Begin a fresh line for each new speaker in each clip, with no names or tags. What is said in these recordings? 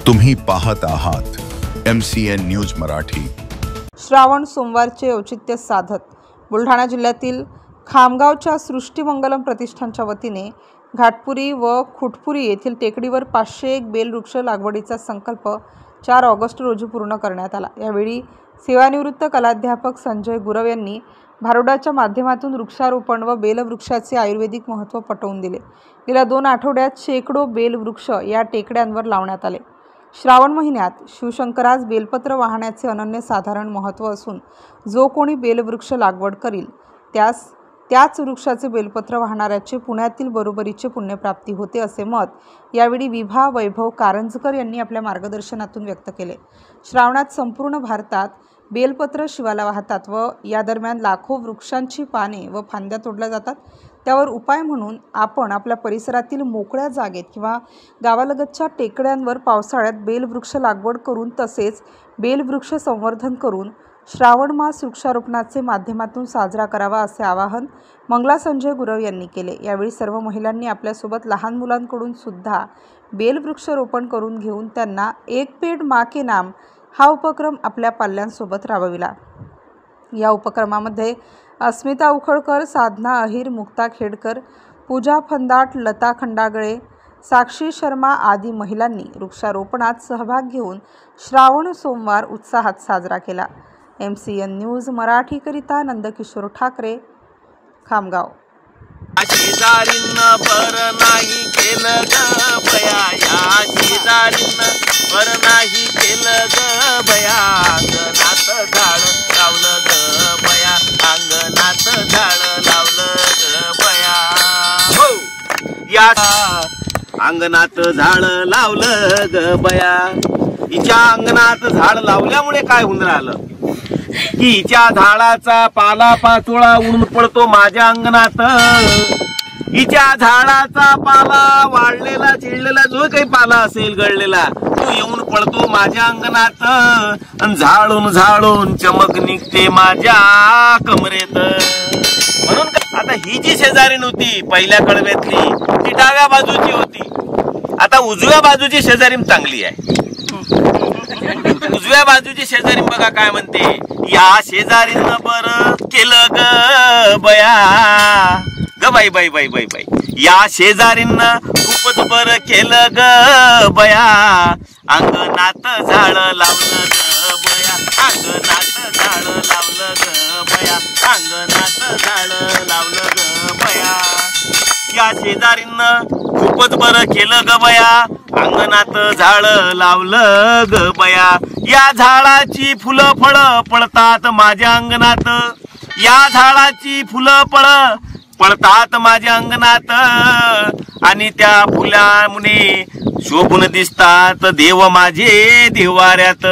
तुम्ही पाहत आहात MCN न्यूज मराठी।
श्रावण सोमवारचे औचित्य साधत बुलढाणा जिल्ह्यातील खामगावच्या सृष्टिमंगलम प्रतिष्ठानच्या वतीने घाटपुरी व खुटपुरी येथील टेकडीवर 501 बेलवृक्ष लागवडीचा संकल्प 4 ऑगस्ट रोजी पूर्ण करण्यात आला। यावेळी सेवानिवृत्त कलाध्यापक संजय गुरव यांनी भारुडाच्या माध्यमातून वृक्षारोपण व बेलवृक्षाचे आयुर्वेदिक महत्त्व पटवून दिले। गेल्या 2 आठवड्यात शेकडो बेलवृक्ष या टेकड्यांवर लावण्यात आले। श्रावण महिन्यात शिवशंकरास बेलपत्र वाहण्याचे अनन्यसाधारण महत्त्व असून जो कोणी बेलवृक्ष लागवड करील त्याच वृक्षाचे बेलपत्र वाहणाऱ्याचे पुण्यातील बरोबरीचे पुण्यप्राप्ती होते, असे मत यावेळी विभा वैभव कारंजकर यांनी आपल्या मार्गदर्शनातून व्यक्त केले। श्रावणात संपूर्ण भारतात बेलपत्र शिवाला वाहतात व या दरम्यान लाखो वृक्षांची पाने व फांद्या तोडल्या जातात। त्यावर उपाय म्हणून आपण आपल्या परिसरातील मोकळ्या जागेत किंवा गावालगतच्या टेकड्यांवर पावसाळ्यात बेलवृक्ष लागवड करून तसेच बेलवृक्ष संवर्धन करून श्रावण मास वृक्षारोपणाचे माध्यमातून साजरा करावा, असे आवाहन मंगला संजय गुरव यांनी केले। यावेळी सर्व महिलांनी आपल्यासोबत लहान मुलांकडून सुद्धा बेलवृक्ष रोपण करून घेऊन त्यांना एक पेड़ माँ के नाम हा उपक्रम आपल्या पाल्यांसोबत राबविला। या उपक्रमामध्ये अस्मिता उखळकर, साधना अहिर, मुक्ता खेडकर, पूजा फंदाट, लता खंडागळे, साक्षी शर्मा आदी महिलांनी वृक्षारोपणात सहभाग घेऊन श्रावण सोमवार उत्साहात साजरा केला। MCN न्यूज मराठी करिता नंदकिशोर ठाकरे, खामगाव।
शेजारींना बर नाही केलं ग बया, या शेजारींना बर नाही केलं ग बया, अंगणात झाड लावलं ग बया, अंगणात झाड लावलं ग बया, हो या अंगणात झाड लावलं ग बया। हिच्या अंगणात झाड लावल्यामुळे काय होऊन राहिलं की हिच्या झाडाचा पाला पाचोळा उडून पडतो माझ्या अंगणात। हिच्या झाडाचा पाला वाढलेला चिडलेला जो काही पाला असेल गळलेला तो येऊन पडतो माझ्या अंगणात आणि झाडून झाडून चमक निघते माझ्या कमरेत। म्हणून आता ही जी शेजारी नव्हती पहिल्या कळव्यातली ती डाव्या बाजूची होती, आता उजव्या बाजूची शेजारी चांगली आहे। उजव्या बाजूची शेजारी बघा काय म्हणते, या शेजारीनं बर केलं ग बया ग बाई बाई बाई बाई बाई, या शेजारीनं खूपच बर केलं ग बया, अंगणात झाड लावलं ग बया, अंगणात झाड लावलं ग बया, अंगणात झाड लावलं ग बया। या शेजारीनं खूपच बर केलं ग बया, अंगणात झाड लावलं ग बया। या झाडाची फुलं फळं पडतात माझ्या अंगणात, या झाडाची फुलं फळं पडतात माझ्या अंगणात आणि त्या फुलामुळे शोभून दिसतात देव माझे देवाऱ्यात।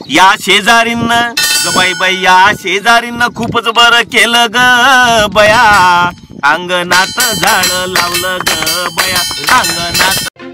या शेजारीनं ग बाई बाई, या शेजारीनं खूपच बरं केलं ग बया, अंगणात झाड लावलं ग बया, अंगणात।